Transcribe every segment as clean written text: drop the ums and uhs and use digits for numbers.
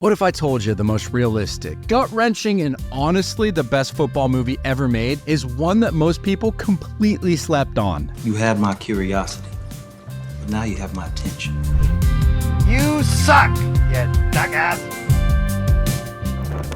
What if I told you the most realistic, gut-wrenching, and honestly the best football movie ever made is one that most people completely slept on? You had my curiosity, but now you have my attention. You suck, you jackass!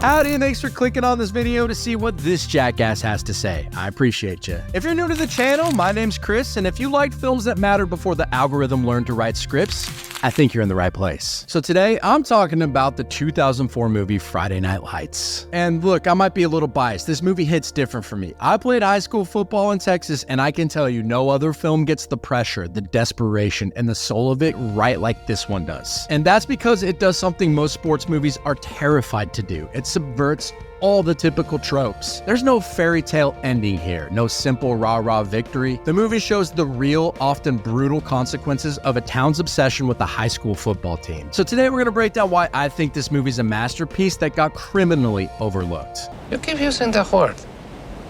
Howdy, and thanks for clicking on this video to see what this jackass has to say. I appreciate you. If you're new to the channel, my name's Chris, and if you liked films that mattered before the algorithm learned to write scripts, I think you're in the right place. So today, I'm talking about the 2004 movie Friday Night Lights. And look, I might be a little biased. This movie hits different for me. I played high school football in Texas, and I can tell you no other film gets the pressure, the desperation, and the soul of it right like this one does. And that's because it does something most sports movies are terrified to do. It subverts all the typical tropes. There's no fairy tale ending here, no simple rah-rah victory. The movie shows the real, often brutal consequences of a town's obsession with the high school football team. So today we're gonna break down why I think this movie's a masterpiece that got criminally overlooked. You keep using the word.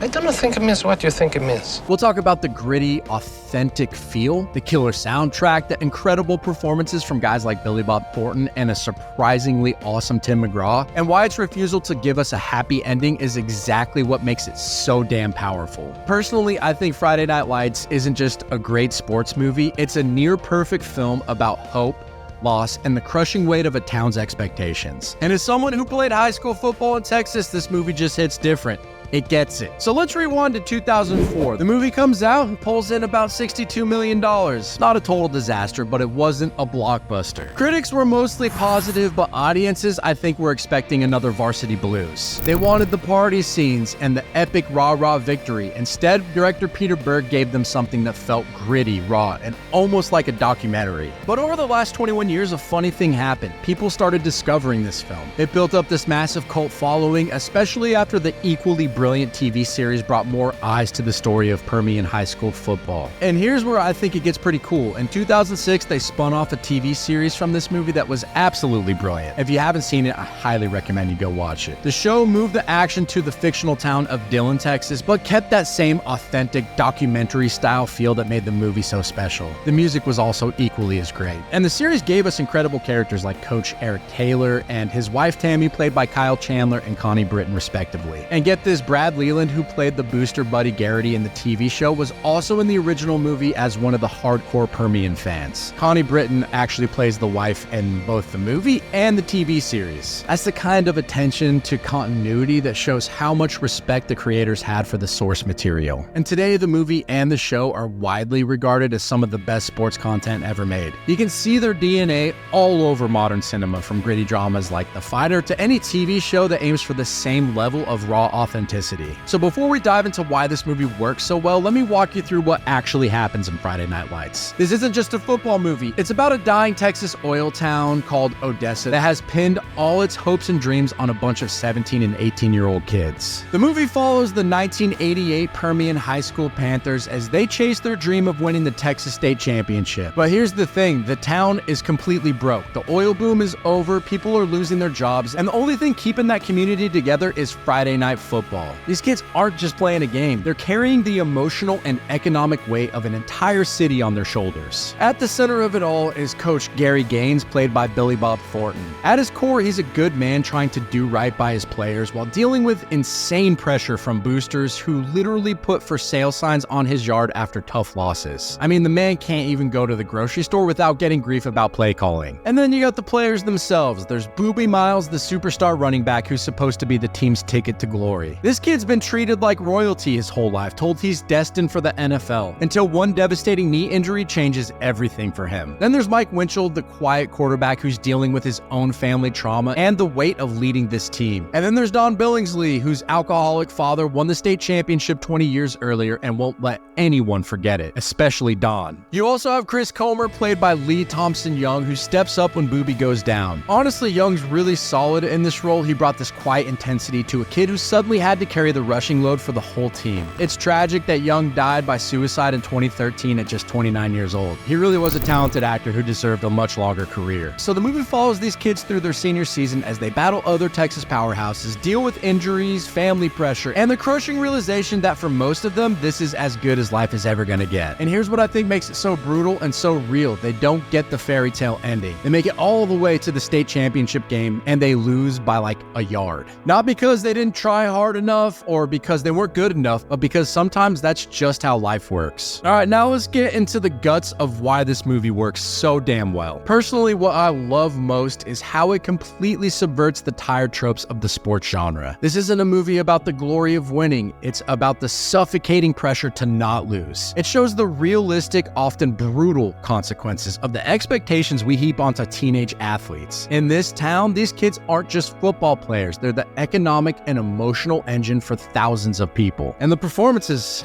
I don't think it means what you think it means. We'll talk about the gritty, authentic feel, the killer soundtrack, the incredible performances from guys like Bob Thornton and a surprisingly awesome Tim McGraw, and why its refusal to give us a happy ending is exactly what makes it so damn powerful. Personally, I think Friday Night Lights isn't just a great sports movie, it's a near-perfect film about hope, loss, and the crushing weight of a town's expectations. And as someone who played high school football in Texas, this movie just hits different. It gets it. So let's rewind to 2004. The movie comes out and pulls in about $62 million. Not a total disaster, but it wasn't a blockbuster. Critics were mostly positive, but audiences, I think, were expecting another Varsity Blues. They wanted the party scenes and the epic rah-rah victory. Instead, director Peter Berg gave them something that felt gritty, raw, and almost like a documentary. But over the last 21 years, a funny thing happened. People started discovering this film. It built up this massive cult following, especially after the equally brilliant TV series brought more eyes to the story of Permian high school football. And here's where I think it gets pretty cool. In 2006, they spun off a TV series from this movie that was absolutely brilliant. If you haven't seen it, I highly recommend you go watch it. The show moved the action to the fictional town of Dillon, Texas, but kept that same authentic documentary-style feel that made the movie so special. The music was also equally as great. And the series gave us incredible characters like Coach Eric Taylor and his wife Tammy, played by Kyle Chandler and Connie Britton, respectively. And get this, Brad Leland, who played the booster Buddy Garrity in the TV show, was also in the original movie as one of the hardcore Permian fans. Connie Britton actually plays the wife in both the movie and the TV series. That's the kind of attention to continuity that shows how much respect the creators had for the source material. And today, the movie and the show are widely regarded as some of the best sports content ever made. You can see their DNA all over modern cinema, from gritty dramas like The Fighter to any TV show that aims for the same level of raw authenticity. So before we dive into why this movie works so well, let me walk you through what actually happens in Friday Night Lights. This isn't just a football movie. It's about a dying Texas oil town called Odessa that has pinned all its hopes and dreams on a bunch of 17 and 18-year-old kids. The movie follows the 1988 Permian High School Panthers as they chase their dream of winning the Texas State Championship. But here's the thing, the town is completely broke. The oil boom is over, people are losing their jobs, and the only thing keeping that community together is Friday Night Football. These kids aren't just playing a game, they're carrying the emotional and economic weight of an entire city on their shoulders. At the center of it all is Coach Gary Gaines, played by Bob Thornton. At his core, he's a good man trying to do right by his players while dealing with insane pressure from boosters who literally put for sale signs on his yard after tough losses. I mean, the man can't even go to the grocery store without getting grief about play calling. And then you got the players themselves. There's Boobie Miles, the superstar running back who's supposed to be the team's ticket to glory. This kid's been treated like royalty his whole life, told he's destined for the NFL, until one devastating knee injury changes everything for him. Then there's Mike Winchell, the quiet quarterback who's dealing with his own family trauma and the weight of leading this team. And then there's Don Billingsley, whose alcoholic father won the state championship 20 years earlier and won't let anyone forget it, especially Don. You also have Chris Comer, played by Lee Thompson Young, who steps up when Boobie goes down. Honestly, Young's really solid in this role. He brought this quiet intensity to a kid who suddenly had to to carry the rushing load for the whole team. It's tragic that Young died by suicide in 2013 at just 29 years old. He really was a talented actor who deserved a much longer career. So the movie follows these kids through their senior season as they battle other Texas powerhouses, deal with injuries, family pressure, and the crushing realization that for most of them, this is as good as life is ever gonna get. And here's what I think makes it so brutal and so real. They don't get the fairy tale ending. They make it all the way to the state championship game and they lose by like a yard. Not because they didn't try hard enough or because they weren't good enough, but because sometimes that's just how life works. All right, now let's get into the guts of why this movie works so damn well. Personally, what I love most is how it completely subverts the tired tropes of the sports genre. This isn't a movie about the glory of winning, it's about the suffocating pressure to not lose. It shows the realistic, often brutal consequences of the expectations we heap onto teenage athletes. In this town, these kids aren't just football players, they're the economic and emotional engine for thousands of people. And the performances,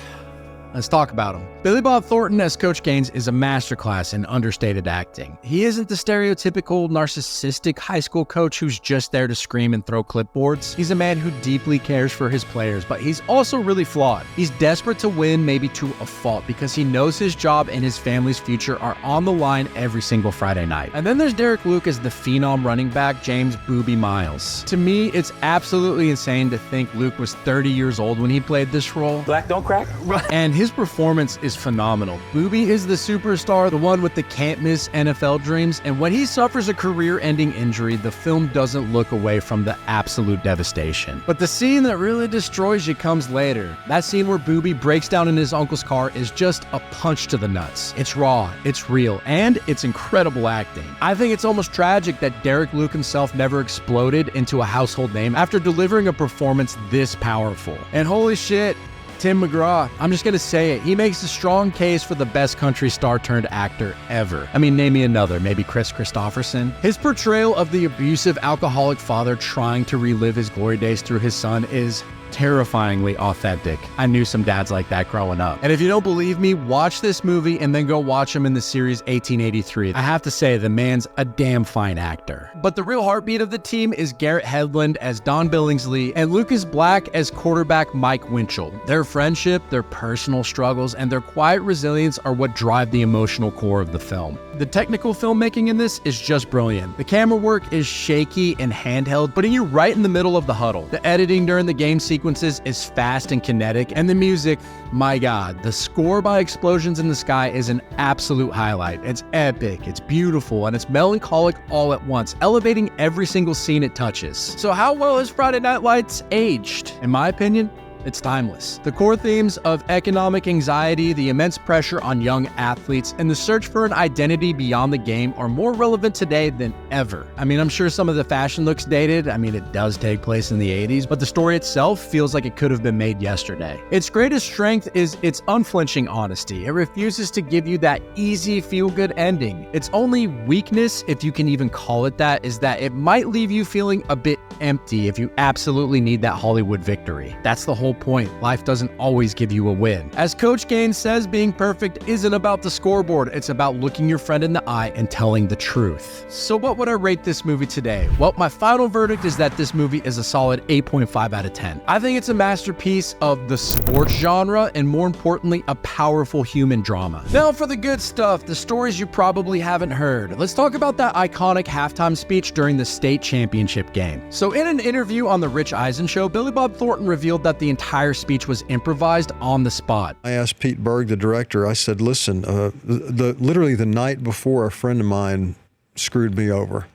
let's talk about them. Billy Bob Thornton as Coach Gaines is a masterclass in understated acting. He isn't the stereotypical narcissistic high school coach who's just there to scream and throw clipboards. He's a man who deeply cares for his players, but he's also really flawed. He's desperate to win, maybe to a fault, because he knows his job and his family's future are on the line every single Friday night. And then there's Derek Luke as the phenom running back, James Booby Miles. To me, it's absolutely insane to think Luke was 30 years old when he played this role. Black don't crack. And his performance is phenomenal. Booby is the superstar, the one with the can't-miss NFL dreams, and when he suffers a career-ending injury, the film doesn't look away from the absolute devastation. But the scene that really destroys you comes later. That scene where Booby breaks down in his uncle's car is just a punch to the nuts. It's raw, it's real, and it's incredible acting. I think it's almost tragic that Derek Luke himself never exploded into a household name after delivering a performance this powerful. And holy shit, Tim McGraw, I'm just gonna say it, he makes a strong case for the best country star turned actor ever. I mean, name me another, maybe Chris Christopherson. His portrayal of the abusive alcoholic father trying to relive his glory days through his son is terrifyingly authentic. I knew some dads like that growing up. And if you don't believe me, watch this movie and then go watch him in the series 1883. I have to say, the man's a damn fine actor. But the real heartbeat of the team is Garrett Hedlund as Don Billingsley and Lucas Black as quarterback Mike Winchell. Their friendship, their personal struggles, and their quiet resilience are what drive the emotional core of the film. The technical filmmaking in this is just brilliant. The camera work is shaky and handheld, putting you right in the middle of the huddle. The editing during the game sequences is fast and kinetic, and the music, my god, the score by Explosions in the Sky is an absolute highlight. It's epic, it's beautiful, and it's melancholic all at once, elevating every single scene it touches. So how well has Friday Night Lights aged? In my opinion, it's timeless. The core themes of economic anxiety, the immense pressure on young athletes, and the search for an identity beyond the game are more relevant today than ever. I mean, I'm sure some of the fashion looks dated. I mean, it does take place in the 80s, but the story itself feels like it could have been made yesterday. Its greatest strength is its unflinching honesty. It refuses to give you that easy, feel-good ending. Its only weakness, if you can even call it that, is that it might leave you feeling a bit empty if you absolutely need that Hollywood victory. That's the whole point. Life doesn't always give you a win. As Coach Gaines says, being perfect isn't about the scoreboard. It's about looking your friend in the eye and telling the truth. So what would I rate this movie today? Well, my final verdict is that this movie is a solid 8.5 out of 10. I think it's a masterpiece of the sports genre and, more importantly, a powerful human drama. Now for the good stuff, the stories you probably haven't heard. Let's talk about that iconic halftime speech during the state championship game. So in an interview on The Rich Eisen Show, Billy Bob Thornton revealed that the entire speech was improvised on the spot. I asked Pete Berg, the director, I said, listen, literally the night before, a friend of mine screwed me over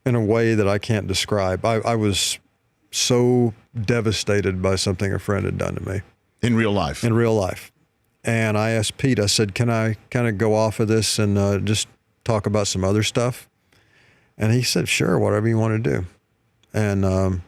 in a way that I can't describe. I was so devastated by something a friend had done to me. In real life? In real life. And I asked Pete, I said, can I kind of go off of this and just talk about some other stuff? And he said, sure, whatever you want to do. And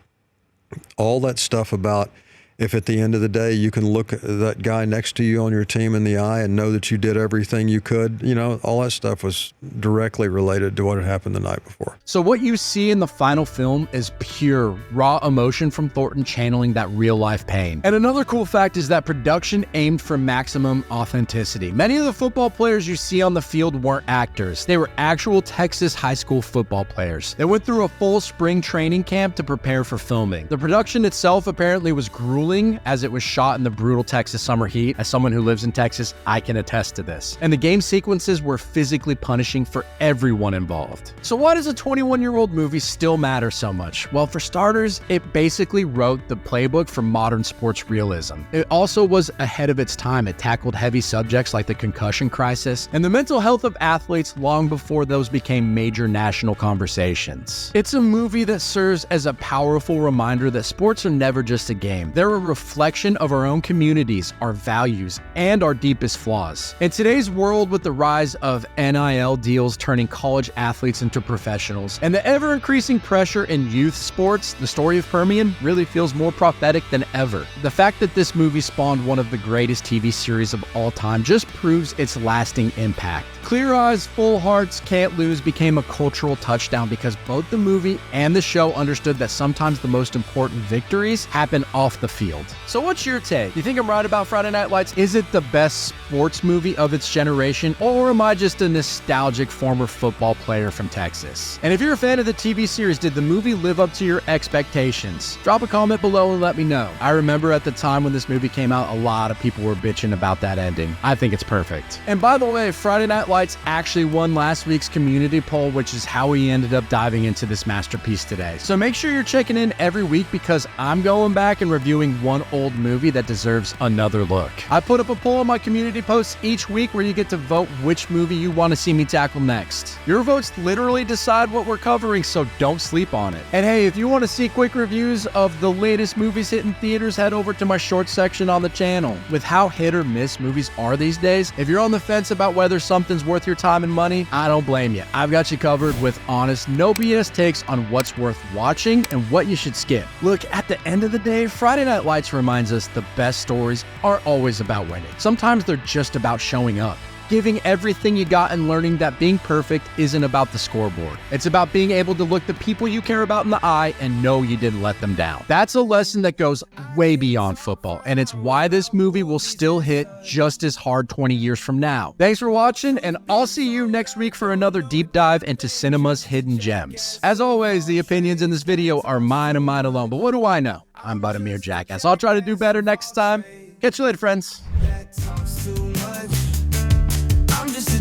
all that stuff about if at the end of the day you can look at that guy next to you on your team in the eye and know that you did everything you could, you know, all that stuff was directly related to what had happened the night before. So what you see in the final film is pure, raw emotion from Thornton channeling that real-life pain. And another cool fact is that production aimed for maximum authenticity. Many of the football players you see on the field weren't actors. They were actual Texas high school football players. They went through a full spring training camp to prepare for filming. The production itself apparently was grueling grueling as it was shot in the brutal Texas summer heat. As someone who lives in Texas, I can attest to this. And the game sequences were physically punishing for everyone involved. So why does a 21-year-old movie still matter so much? Well, for starters, it basically wrote the playbook for modern sports realism. It also was ahead of its time. It tackled heavy subjects like the concussion crisis and the mental health of athletes long before those became major national conversations. It's a movie that serves as a powerful reminder that sports are never just a game. They're a reflection of our own communities, our values, and our deepest flaws. In today's world, with the rise of NIL deals turning college athletes into professionals and the ever-increasing pressure in youth sports, the story of Permian really feels more prophetic than ever. The fact that this movie spawned one of the greatest TV series of all time just proves its lasting impact. Clear Eyes, Full Hearts, Can't Lose became a cultural touchdown because both the movie and the show understood that sometimes the most important victories happen off the field. So what's your take? You think I'm right about Friday Night Lights? Is it the best sports movie of its generation, or am I just a nostalgic former football player from Texas? And if you're a fan of the TV series, did the movie live up to your expectations? Drop a comment below and let me know. I remember at the time when this movie came out, a lot of people were bitching about that ending. I think it's perfect. And by the way, Friday Night Lights actually won last week's community poll, which is how we ended up diving into this masterpiece today. So make sure you're checking in every week because I'm going back and reviewing one old movie that deserves another look. I put up a poll on my community posts each week where you get to vote which movie you want to see me tackle next. Your votes literally decide what we're covering, so don't sleep on it. And hey, if you want to see quick reviews of the latest movies hitting theaters, head over to my short section on the channel. With how hit or miss movies are these days, if you're on the fence about whether something's worth your time and money, I don't blame you. I've got you covered with honest, no BS takes on what's worth watching and what you should skip. Look, at the end of the day, Friday Night Lights reminds us the best stories aren't always about winning. Sometimes they're just about showing up, giving everything you got, and learning that being perfect isn't about the scoreboard. It's about being able to look the people you care about in the eye and know you didn't let them down. That's a lesson that goes way beyond football, and it's why this movie will still hit just as hard 20 years from now. Thanks for watching, and I'll see you next week for another deep dive into cinema's hidden gems. As always, the opinions in this video are mine and mine alone, but what do I know? I'm but a mere jackass. I'll try to do better next time. Catch you later, friends.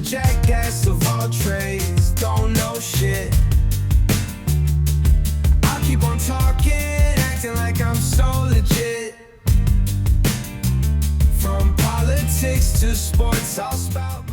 Jackass of all trades, don't know shit. I keep on talking, acting like I'm so legit. From politics to sports, I'll spout